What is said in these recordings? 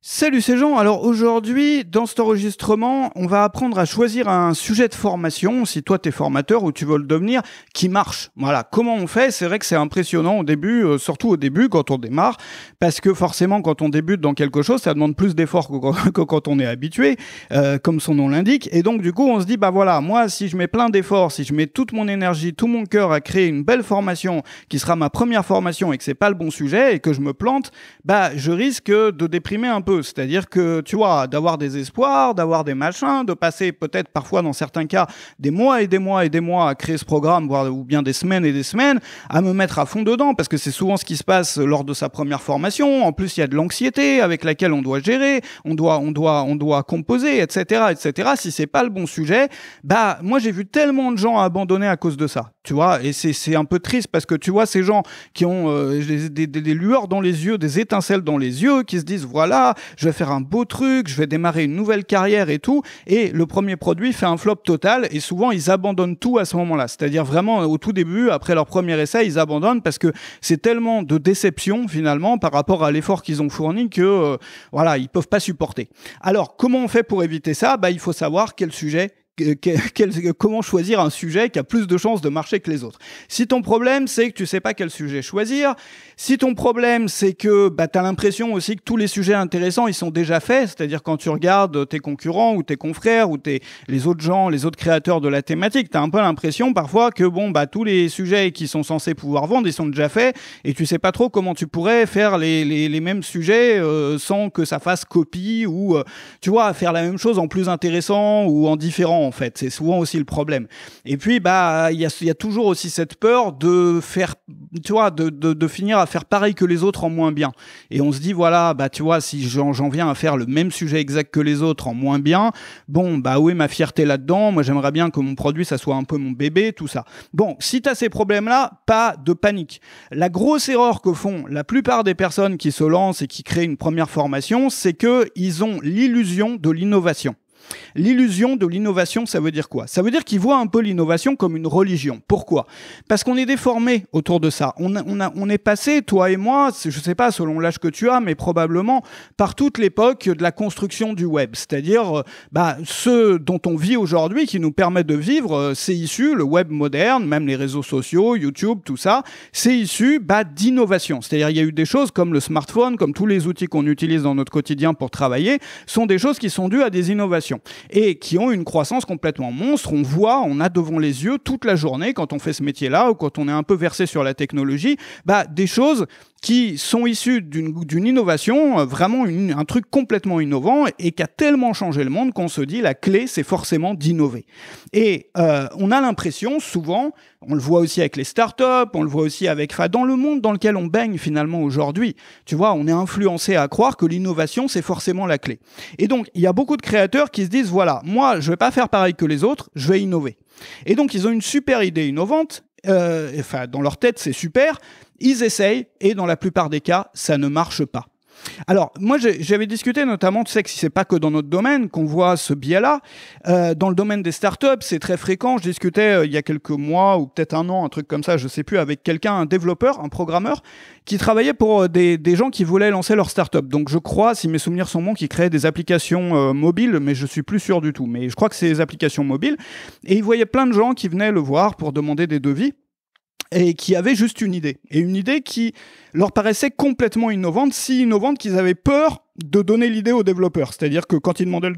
Salut, c'est Jean. Alors aujourd'hui, dans cet enregistrement, on va apprendre à choisir un sujet de formation, si toi t'es formateur ou tu veux le devenir, qui marche. Voilà, comment on fait? C'est vrai que c'est impressionnant au début, surtout au début quand on démarre, parce que forcément quand on débute dans quelque chose, ça demande plus d'efforts que quand on est habitué, comme son nom l'indique. Et donc du coup, on se dit, bah voilà, moi si je mets plein d'efforts, si je mets toute mon énergie, tout mon cœur à créer une belle formation qui sera ma première formation et que c'est pas le bon sujet et que je me plante, bah je risque de déprimer un peu. C'est-à-dire que, tu vois, d'avoir des espoirs, d'avoir des machins, de passer peut-être parfois dans certains cas des mois et des mois et des mois à créer ce programme, voire ou bien des semaines et des semaines, à me mettre à fond dedans, parce que c'est souvent ce qui se passe lors de sa première formation. En plus, il y a de l'anxiété avec laquelle on doit gérer, on doit composer, etc., etc. Si c'est pas le bon sujet, bah moi j'ai vu tellement de gens abandonner à cause de ça, tu vois, et c'est un peu triste parce que tu vois ces gens qui ont des lueurs dans les yeux, des étincelles dans les yeux, qui se disent voilà, je vais faire un beau truc, je vais démarrer une nouvelle carrière et tout, et le premier produit fait un flop total, et souvent ils abandonnent tout à ce moment-là, c'est-à-dire vraiment au tout début, après leur premier essai, ils abandonnent parce que c'est tellement de déception finalement par rapport à l'effort qu'ils ont fourni que voilà, ils peuvent pas supporter. Alors comment on fait pour éviter ça? Bah il faut savoir quel sujet comment choisir un sujet qui a plus de chances de marcher que les autres. Si ton problème, c'est que tu sais pas quel sujet choisir, si ton problème, c'est que bah, tu as l'impression aussi que tous les sujets intéressants, ils sont déjà faits, c'est-à-dire quand tu regardes tes concurrents ou tes confrères ou les autres gens, les autres créateurs de la thématique, tu as un peu l'impression parfois que bon, bah, tous les sujets qui sont censés pouvoir vendre, ils sont déjà faits et tu sais pas trop comment tu pourrais faire les mêmes sujets sans que ça fasse copie ou, tu vois, faire la même chose en plus intéressant ou en différent. En fait, c'est souvent aussi le problème. Et puis, bah, il y a toujours aussi cette peur de faire, tu vois, de finir à faire pareil que les autres en moins bien. Et on se dit, voilà, bah, tu vois, si j'en viens à faire le même sujet exact que les autres en moins bien, bon, bah, où est ma fierté là-dedans? Moi, j'aimerais bien que mon produit, ça soit un peu mon bébé, tout ça. Bon, si tu as ces problèmes-là, pas de panique. La grosse erreur que font la plupart des personnes qui se lancent et qui créent une première formation, c'est qu'ils ont l'illusion de l'innovation. L'illusion de l'innovation, ça veut dire quoi? Ça veut dire qu'ils voient un peu l'innovation comme une religion. Pourquoi? Parce qu'on est déformé autour de ça. On est passé, toi et moi, je sais pas selon l'âge que tu as, mais probablement par toute l'époque de la construction du web. C'est-à-dire, ce dont on vit aujourd'hui, qui nous permet de vivre, c'est issu, le web moderne, même les réseaux sociaux, YouTube, tout ça, c'est issu d'innovation. C'est-à-dire, il y a eu des choses comme le smartphone, comme tous les outils qu'on utilise dans notre quotidien pour travailler, sont des choses qui sont dues à des innovations et qui ont une croissance complètement monstre. On a devant les yeux toute la journée, quand on fait ce métier-là ou quand on est un peu versé sur la technologie, des choses qui sont issues d'une innovation, vraiment un truc complètement innovant et qui a tellement changé le monde qu'on se dit la clé, c'est forcément d'innover. Et on a l'impression, souvent, on le voit aussi avec les startups, on le voit aussi dans le monde dans lequel on baigne finalement aujourd'hui, tu vois, on est influencé à croire que l'innovation, c'est forcément la clé. Et donc, il y a beaucoup de créateurs qui se disent, voilà, moi, je vais pas faire pareil que les autres, je vais innover. Et donc, ils ont une super idée innovante, dans leur tête, c'est super, ils essayent, et dans la plupart des cas, ça ne marche pas. Alors, moi, j'avais discuté notamment, tu sais que si c'est pas que dans notre domaine qu'on voit ce biais-là, dans le domaine des startups, c'est très fréquent. Je discutais il y a quelques mois ou peut-être un an, un truc comme ça, je sais plus, avec quelqu'un, un développeur, un programmeur, qui travaillait pour des gens qui voulaient lancer leur startup. Donc, je crois, si mes souvenirs sont bons, qui créaient des applications mobiles, mais je suis plus sûr du tout. Mais je crois que c'est des applications mobiles. Et il voyait plein de gens qui venaient le voir pour demander des devis, et qui avaient juste une idée. Et une idée qui leur paraissait complètement innovante, si innovante qu'ils avaient peur de donner l'idée aux développeurs. C'est-à-dire que quand ils demandaient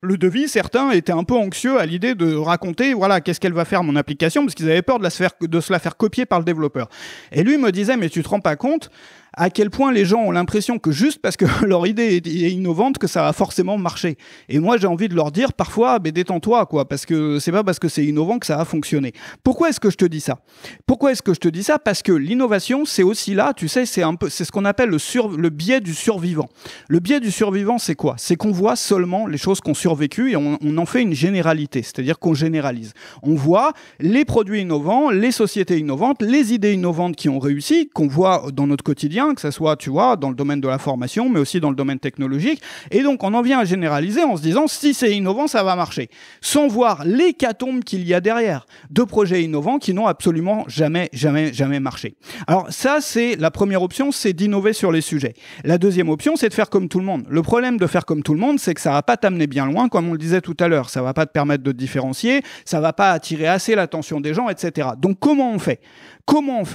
le devis, certains étaient un peu anxieux à l'idée de raconter, voilà, qu'est-ce qu'elle va faire mon application, parce qu'ils avaient peur de se la faire copier par le développeur. Et lui me disait, mais tu te rends pas compte à quel point les gens ont l'impression que juste parce que leur idée est innovante que ça va forcément marcher. Et moi, j'ai envie de leur dire parfois, détends-toi, quoi, parce que c'est pas parce que c'est innovant que ça va fonctionner. Pourquoi est-ce que je te dis ça? Parce que l'innovation, c'est aussi là, tu sais, c'est ce qu'on appelle le biais du survivant. Le biais du survivant, c'est quoi? C'est qu'on voit seulement les choses qu'on survécu et on en fait une généralité, c'est-à-dire qu'on généralise. On voit les produits innovants, les sociétés innovantes, les idées innovantes qui ont réussi, qu'on voit dans notre quotidien, quotidien, que ce soit, tu vois, dans le domaine de la formation, mais aussi dans le domaine technologique. Et donc, on en vient à généraliser en se disant, si c'est innovant, ça va marcher. Sans voir l'hécatombe qu'il y a derrière de projets innovants qui n'ont absolument jamais marché. Alors ça, c'est la première option, c'est d'innover sur les sujets. La deuxième option, c'est de faire comme tout le monde. Le problème de faire comme tout le monde, c'est que ça va pas t'amener bien loin, comme on le disait tout à l'heure. Ça va pas te permettre de te différencier, ça va pas attirer assez l'attention des gens, etc. Donc comment on fait ?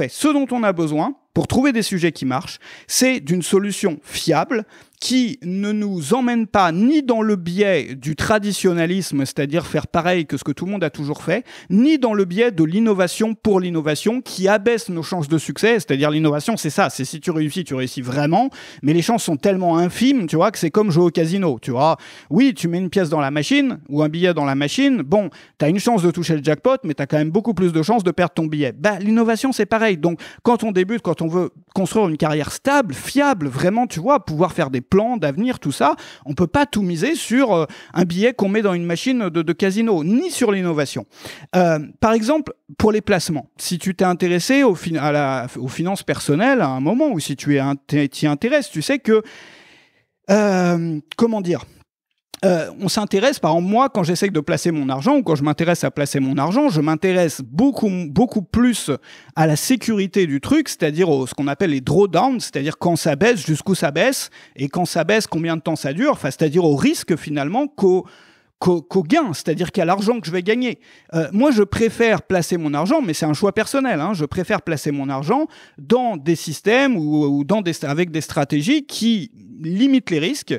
Ce dont on a besoin pour trouver des sujets qui marchent, c'est d'une solution fiable qui ne nous emmène pas ni dans le biais du traditionnalisme, c'est-à-dire faire pareil que ce que tout le monde a toujours fait, ni dans le biais de l'innovation pour l'innovation qui abaisse nos chances de succès, c'est-à-dire l'innovation, c'est ça, c'est si tu réussis vraiment, mais les chances sont tellement infimes, tu vois, que c'est comme jouer au casino, tu vois. Oui, tu mets une pièce dans la machine ou un billet dans la machine, bon, t'as une chance de toucher le jackpot, mais t'as quand même beaucoup plus de chances de perdre ton billet. Bah, l'innovation, c'est pareil. Donc, quand on débute, quand on veut construire une carrière stable, fiable, vraiment, tu vois, pouvoir faire des plans d'avenir, tout ça, on peut pas tout miser sur un billet qu'on met dans une machine de casino, ni sur l'innovation. Par exemple, pour les placements, si tu t'es intéressé aux finances personnelles à un moment, ou si tu t'y intéresses, tu sais que on s'intéresse, par exemple, moi, quand j'essaye de placer mon argent ou quand je m'intéresse à placer mon argent, je m'intéresse beaucoup plus à la sécurité du truc, c'est-à-dire ce qu'on appelle les drawdowns, c'est-à-dire quand ça baisse, jusqu'où ça baisse, et quand ça baisse, combien de temps ça dure, enfin, c'est-à-dire au risque, finalement, qu'au gain, c'est-à-dire qu'à l'argent que je vais gagner. Moi, je préfère placer mon argent, mais c'est un choix personnel, hein, je préfère placer mon argent dans des systèmes ou avec des stratégies qui limitent les risques,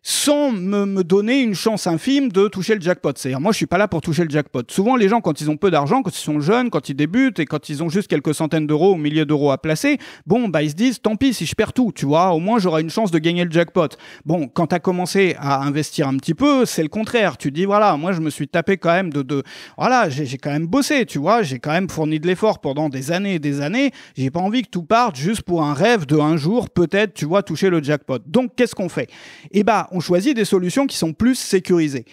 sans me donner une chance infime de toucher le jackpot. C'est-à-dire, moi, je suis pas là pour toucher le jackpot. Souvent, les gens, quand ils ont peu d'argent, quand ils sont jeunes, quand ils débutent et quand ils ont juste quelques centaines d'euros ou milliers d'euros à placer, bon, bah, ils se disent, tant pis, si je perds tout, tu vois, au moins, j'aurai une chance de gagner le jackpot. Bon, quand tu as commencé à investir un petit peu, c'est le contraire. Tu dis, voilà, moi, je me suis tapé quand même voilà, j'ai quand même bossé, tu vois, j'ai quand même fourni de l'effort pendant des années et des années. J'ai pas envie que tout parte juste pour un rêve de un jour, peut-être, tu vois, toucher le jackpot. Donc, qu'est-ce qu'on fait? Eh ben, on choisit des solutions qui sont plus sécurisées.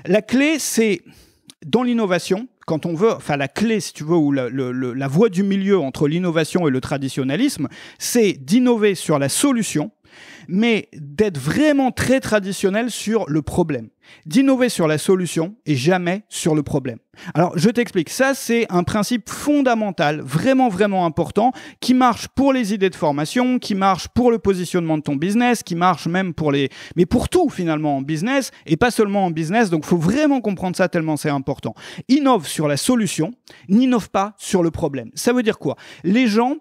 La clé, c'est dans l'innovation, quand on veut, enfin la clé, si tu veux, ou la voie du milieu entre l'innovation et le traditionnalisme, c'est d'innover sur la solution, mais d'être vraiment très traditionnel sur le problème. D'innover sur la solution et jamais sur le problème. Alors, je t'explique. Ça, c'est un principe fondamental, vraiment important, qui marche pour les idées de formation, qui marche pour le positionnement de ton business, qui marche même mais pour tout, finalement, en business, et pas seulement en business. Donc, il faut vraiment comprendre ça tellement c'est important. Innove sur la solution, n'innove pas sur le problème. Ça veut dire quoi? Les gens,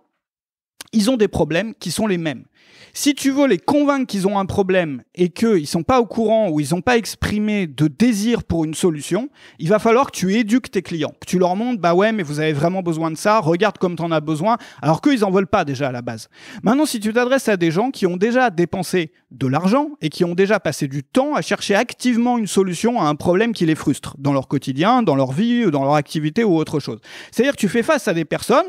ils ont des problèmes qui sont les mêmes. Si tu veux les convaincre qu'ils ont un problème et qu'ils ne sont pas au courant ou ils n'ont pas exprimé de désir pour une solution, il va falloir que tu éduques tes clients, que tu leur montres, bah ouais, mais vous avez vraiment besoin de ça, regarde comme tu en as besoin, alors qu'ils n'en veulent pas déjà à la base. Maintenant, si tu t'adresses à des gens qui ont déjà dépensé de l'argent et qui ont déjà passé du temps à chercher activement une solution à un problème qui les frustre dans leur quotidien, dans leur vie, dans leur activité ou autre chose. C'est-à-dire que tu fais face à des personnes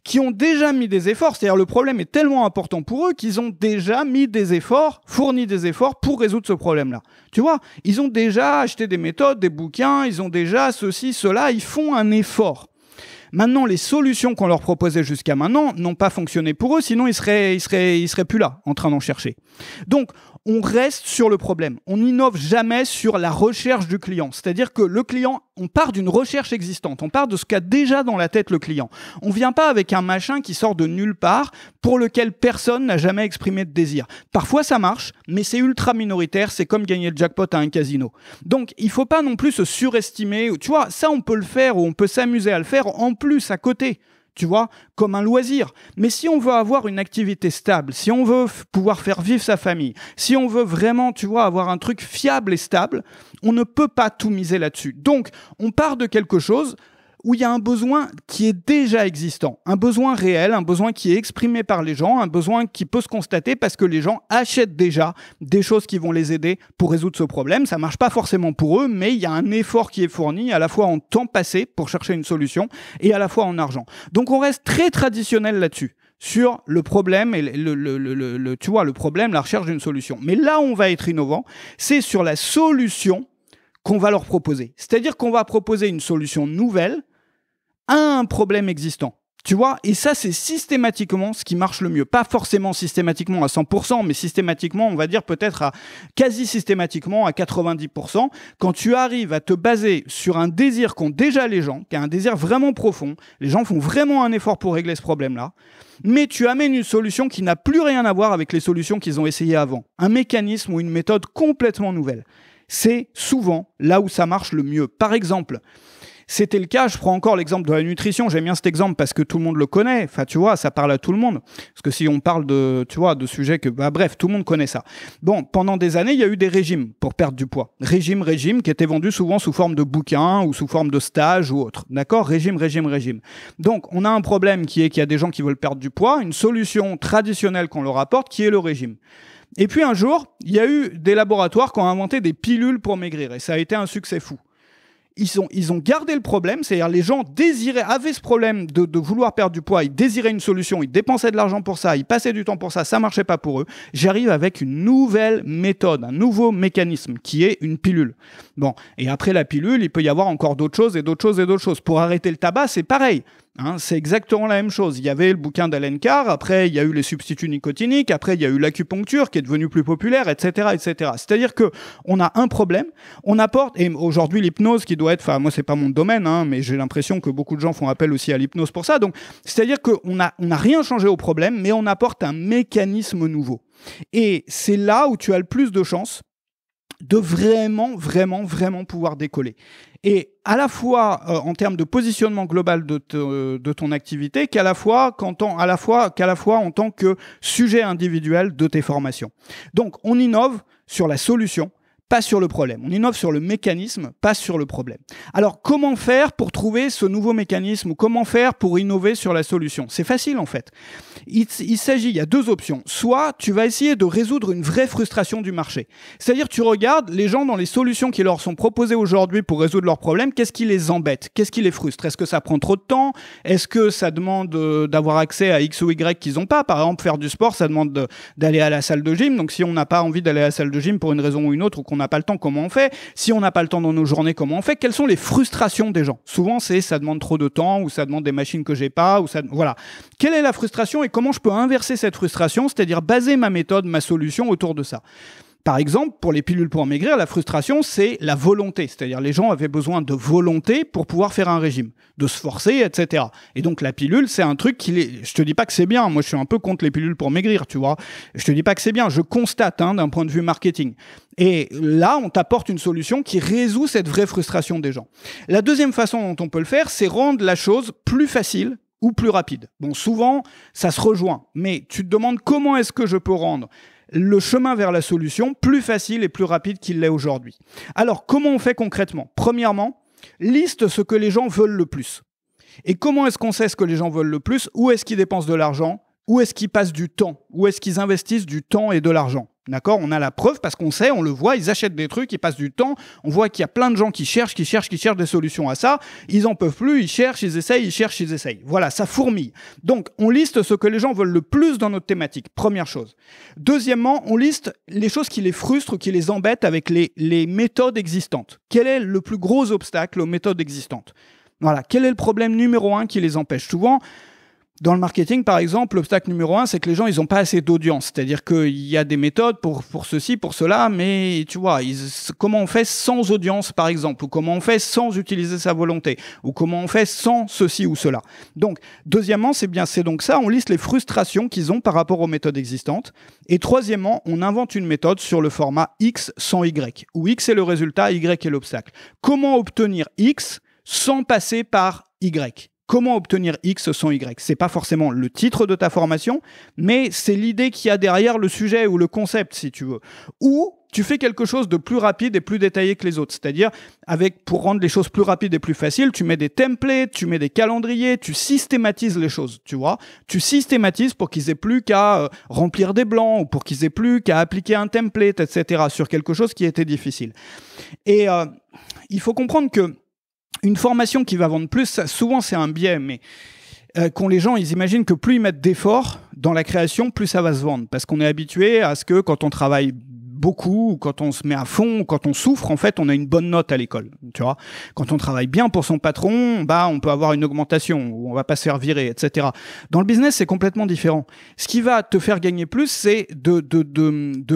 qui ont déjà mis des efforts, c'est-à-dire le problème est tellement important pour eux qu'ils ont déjà mis des efforts, fourni des efforts pour résoudre ce problème-là. Tu vois, ils ont déjà acheté des méthodes, des bouquins, ils ont déjà ceci, cela, ils font un effort. Maintenant, les solutions qu'on leur proposait jusqu'à maintenant n'ont pas fonctionné pour eux, sinon ils seraient plus là, en train d'en chercher. Donc, on reste sur le problème. On n'innove jamais sur la recherche du client. C'est-à-dire que le client, on part d'une recherche existante. On part de ce qu'a déjà dans la tête le client. On ne vient pas avec un machin qui sort de nulle part pour lequel personne n'a jamais exprimé de désir. Parfois, ça marche, mais c'est ultra minoritaire. C'est comme gagner le jackpot à un casino. Donc, il ne faut pas non plus se surestimer. Tu vois, ça, on peut le faire ou on peut s'amuser à le faire en plus à côté. Tu vois, comme un loisir. Mais si on veut avoir une activité stable, si on veut pouvoir faire vivre sa famille, si on veut vraiment, tu vois, avoir un truc fiable et stable, on ne peut pas tout miser là-dessus. Donc, on part de quelque chose où il y a un besoin qui est déjà existant, un besoin réel, un besoin qui est exprimé par les gens, un besoin qui peut se constater parce que les gens achètent déjà des choses qui vont les aider pour résoudre ce problème. Ça ne marche pas forcément pour eux, mais il y a un effort qui est fourni à la fois en temps passé pour chercher une solution et à la fois en argent. Donc on reste très traditionnel là-dessus, sur le problème et tu vois, le problème, la recherche d'une solution. Mais là où on va être innovant, c'est sur la solution qu'on va leur proposer. C'est-à-dire qu'on va proposer une solution nouvelle à un problème existant. Tu vois, et ça, c'est systématiquement ce qui marche le mieux. Pas forcément systématiquement à 100%, mais systématiquement, on va dire peut-être à quasi systématiquement à 90%. Quand tu arrives à te baser sur un désir qu'ont déjà les gens, qui est un désir vraiment profond, les gens font vraiment un effort pour régler ce problème-là, mais tu amènes une solution qui n'a plus rien à voir avec les solutions qu'ils ont essayées avant. Un mécanisme ou une méthode complètement nouvelle. C'est souvent là où ça marche le mieux. Par exemple, c'était le cas, je prends encore l'exemple de la nutrition, j'aime bien cet exemple parce que tout le monde le connaît, enfin tu vois, ça parle à tout le monde. Parce que si on parle de, tu vois, de sujets que, bref, tout le monde connaît ça. Bon, pendant des années, il y a eu des régimes pour perdre du poids. Régime qui étaient vendus souvent sous forme de bouquins ou sous forme de stages ou autre. D'accord ? Régime. Donc, on a un problème qui est qu'il y a des gens qui veulent perdre du poids, une solution traditionnelle qu'on leur apporte qui est le régime. Et puis un jour, il y a eu des laboratoires qui ont inventé des pilules pour maigrir et ça a été un succès fou. Ils ont gardé le problème, c'est-à-dire les gens avaient ce problème de vouloir perdre du poids, ils désiraient une solution, ils dépensaient de l'argent pour ça, ils passaient du temps pour ça, ça marchait pas pour eux. J'arrive avec une nouvelle méthode, un nouveau mécanisme qui est une pilule. Bon, et après la pilule, il peut y avoir encore d'autres choses et d'autres choses et d'autres choses. Pour arrêter le tabac, c'est pareil. Hein, c'est exactement la même chose. Il y avait le bouquin d'Allen Carr, après il y a eu les substituts nicotiniques, après il y a eu l'acupuncture qui est devenue plus populaire, etc., etc. C'est-à-dire que on a un problème, on apporte, et aujourd'hui l'hypnose qui doit être, enfin moi c'est pas mon domaine, hein, mais j'ai l'impression que beaucoup de gens font appel aussi à l'hypnose pour ça. Donc c'est-à-dire qu'on a rien changé au problème, mais on apporte un mécanisme nouveau. Et c'est là où tu as le plus de chances de vraiment pouvoir décoller. Et à la fois en termes de positionnement global de ton activité, qu'à la fois en tant que sujet individuel de tes formations. Donc, on innove sur la solution, pas sur le problème. On innove sur le mécanisme, pas sur le problème. Alors, comment faire pour trouver ce nouveau mécanisme ou comment faire pour innover sur la solution ? C'est facile, en fait. Il y a deux options. Soit tu vas essayer de résoudre une vraie frustration du marché. C'est-à-dire, tu regardes les gens dans les solutions qui leur sont proposées aujourd'hui pour résoudre leurs problèmes, qu'est-ce qui les embête ? Qu'est-ce qui les frustre ? Est-ce que ça prend trop de temps ? Est-ce que ça demande d'avoir accès à X ou Y qu'ils n'ont pas ? Par exemple, faire du sport, ça demande d'aller à la salle de gym. Donc, si on n'a pas envie d'aller à la salle de gym pour une raison ou une autre, ou qu'on n'a pas le temps, comment on fait ? Si on n'a pas le temps dans nos journées, comment on fait ? Quelles sont les frustrations des gens ? Souvent, c'est ça demande trop de temps, ou ça demande des machines que j'ai pas, ou ça, voilà. Quelle est la frustration et comment je peux inverser cette frustration, c'est-à-dire baser ma méthode, ma solution autour de ça ? Par exemple, pour les pilules pour maigrir, la frustration, c'est la volonté. C'est-à-dire les gens avaient besoin de volonté pour pouvoir faire un régime, de se forcer, etc. Et donc la pilule, c'est un truc je te dis pas que c'est bien. Moi, je suis un peu contre les pilules pour maigrir, tu vois. Je te dis pas que c'est bien. Je constate d'un point de vue marketing. Et là, on t'apporte une solution qui résout cette vraie frustration des gens. La deuxième façon dont on peut le faire, c'est rendre la chose plus facile ou plus rapide. Bon, souvent, ça se rejoint. Mais tu te demandes comment est-ce que je peux rendre le chemin vers la solution plus facile et plus rapide qu'il l'est aujourd'hui. Alors, comment on fait concrètement ? Premièrement, liste ce que les gens veulent le plus. Et comment est-ce qu'on sait ce que les gens veulent le plus ? Où est-ce qu'ils dépensent de l'argent ? Où est-ce qu'ils passent du temps ? Où est-ce qu'ils investissent du temps et de l'argent ? D'accord ? On a la preuve parce qu'on sait, on le voit, ils achètent des trucs, ils passent du temps. On voit qu'il y a plein de gens qui cherchent des solutions à ça. Ils en peuvent plus, ils cherchent, ils essayent. Voilà, ça fourmille. Donc, on liste ce que les gens veulent le plus dans notre thématique. Première chose. Deuxièmement, on liste les choses qui les frustrent ou qui les embêtent avec les méthodes existantes. Quel est le plus gros obstacle aux méthodes existantes ? Voilà, quel est le problème numéro 1 qui les empêche ? Souvent, dans le marketing, par exemple, l'obstacle numéro 1, c'est que les gens, ils n'ont pas assez d'audience. C'est-à-dire qu'il y a des méthodes pour ceci, pour cela, mais tu vois, comment on fait sans audience, par exemple, ou comment on fait sans utiliser sa volonté, ou comment on fait sans ceci ou cela. Donc, deuxièmement, c'est donc ça, on liste les frustrations qu'ils ont par rapport aux méthodes existantes. Et troisièmement, on invente une méthode sur le format X sans Y, où X est le résultat, Y est l'obstacle. Comment obtenir X sans passer par Y ? Comment obtenir X sans Y ? C'est pas forcément le titre de ta formation, mais c'est l'idée qu'il y a derrière le sujet ou le concept, si tu veux. Ou tu fais quelque chose de plus rapide et plus détaillé que les autres. C'est-à-dire, pour rendre les choses plus rapides et plus faciles, tu mets des templates, tu mets des calendriers, tu systématises les choses, tu vois. Tu systématises pour qu'ils aient plus qu'à remplir des blancs ou pour qu'ils aient plus qu'à appliquer un template, etc. sur quelque chose qui était difficile. Et il faut comprendre que une formation qui va vendre plus, souvent c'est un biais, mais quand les gens ils imaginent que plus ils mettent d'efforts dans la création, plus ça va se vendre. Parce qu'on est habitué à ce que quand on travaille beaucoup, ou quand on se met à fond, ou quand on souffre, en fait, on a une bonne note à l'école. Tu vois, quand on travaille bien pour son patron, bah, on peut avoir une augmentation, ou on va pas se faire virer, etc. Dans le business, c'est complètement différent. Ce qui va te faire gagner plus, c'est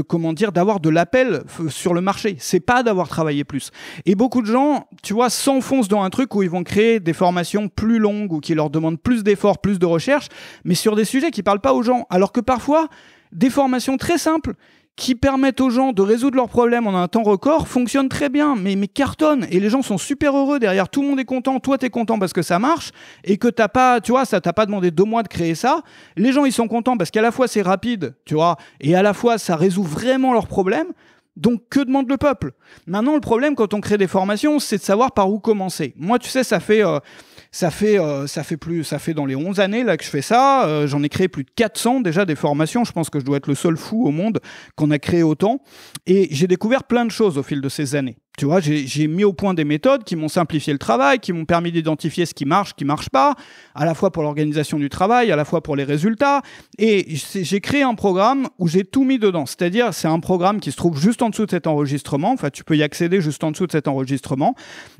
comment dire, d'avoir de l'appel sur le marché. C'est pas d'avoir travaillé plus. Et beaucoup de gens, tu vois, s'enfoncent dans un truc où ils vont créer des formations plus longues ou qui leur demandent plus d'efforts, plus de recherche, mais sur des sujets qui parlent pas aux gens. Alors que parfois, des formations très simples qui permettent aux gens de résoudre leurs problèmes en un temps record fonctionnent très bien, mais cartonnent. Et les gens sont super heureux derrière. Tout le monde est content. Toi, t'es content parce que ça marche et que t'as pas, tu vois, ça t'a pas demandé 2 mois de créer ça. Les gens, ils sont contents parce qu'à la fois c'est rapide, tu vois, et à la fois ça résout vraiment leurs problèmes. Donc, que demande le peuple? Maintenant, le problème quand on crée des formations, c'est de savoir par où commencer. Moi, tu sais, ça fait dans les 11 années là que je fais ça. J'en ai créé plus de 400 déjà des formations. Je pense que je dois être le seul fou au monde qu'on a créé autant. Et j'ai découvert plein de choses au fil de ces années. Tu vois, j'ai mis au point des méthodes qui m'ont simplifié le travail, qui m'ont permis d'identifier ce qui marche pas, à la fois pour l'organisation du travail, à la fois pour les résultats. Et j'ai créé un programme où j'ai tout mis dedans. C'est-à-dire, c'est un programme qui se trouve juste en dessous de cet enregistrement. Enfin, tu peux y accéder juste en dessous de cet enregistrement,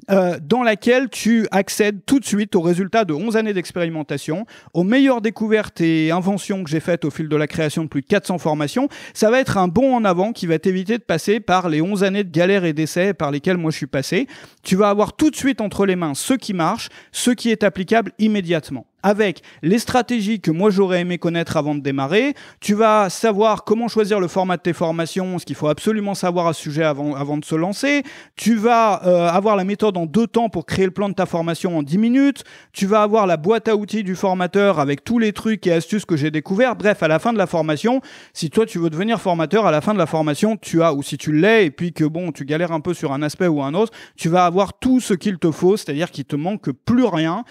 dans laquelle tu accèdes tout de suite aux résultats de 11 années d'expérimentation, aux meilleures découvertes et inventions que j'ai faites au fil de la création de plus de 400 formations. Ça va être un bond en avant qui va t'éviter de passer par les 11 années de galères et d'essais par lesquels moi je suis passé. Tu vas avoir tout de suite entre les mains ce qui marche, ce qui est applicable immédiatement. Avec les stratégies que moi j'aurais aimé connaître avant de démarrer, tu vas savoir comment choisir le format de tes formations, ce qu'il faut absolument savoir à ce sujet avant de se lancer. Tu vas avoir la méthode en 2 temps pour créer le plan de ta formation en 10 minutes. Tu vas avoir la boîte à outils du formateur avec tous les trucs et astuces que j'ai découverts. Bref, à la fin de la formation, si toi tu veux devenir formateur, à la fin de la formation, ou si tu l'es et puis que bon, tu galères un peu sur un aspect ou un autre, tu vas avoir tout ce qu'il te faut, c'est-à-dire qu'il te manque plus rien.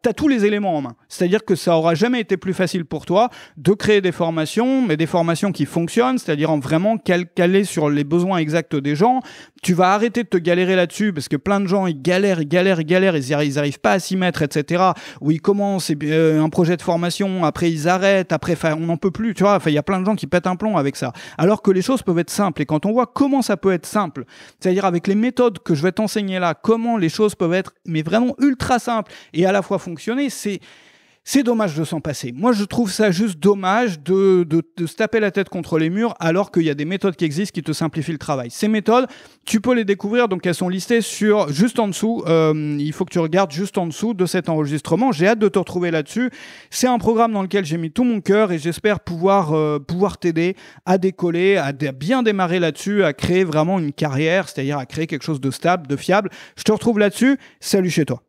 T'as tous les éléments en main. C'est-à-dire que ça aura jamais été plus facile pour toi de créer des formations, mais des formations qui fonctionnent, c'est-à-dire en vraiment calées sur les besoins exacts des gens. Tu vas arrêter de te galérer là-dessus parce que plein de gens, ils galèrent, ils arrivent pas à s'y mettre, etc. Ou ils commencent un projet de formation, après ils arrêtent, après on n'en peut plus, tu vois. Enfin, il y a plein de gens qui pètent un plomb avec ça. Alors que les choses peuvent être simples. Et quand on voit comment ça peut être simple, c'est-à-dire avec les méthodes que je vais t'enseigner là, comment les choses peuvent être, mais vraiment ultra simples et à la fois fonctionner, c'est dommage de s'en passer. Moi, je trouve ça juste dommage de se taper la tête contre les murs alors qu'il y a des méthodes qui existent qui te simplifient le travail. Ces méthodes, tu peux les découvrir, donc elles sont listées juste en dessous. Il faut que tu regardes juste en dessous de cet enregistrement. J'ai hâte de te retrouver là-dessus. C'est un programme dans lequel j'ai mis tout mon cœur et j'espère pouvoir t'aider à décoller, à bien démarrer là-dessus, à créer vraiment une carrière, c'est-à-dire à créer quelque chose de stable, de fiable. Je te retrouve là-dessus. Salut chez toi.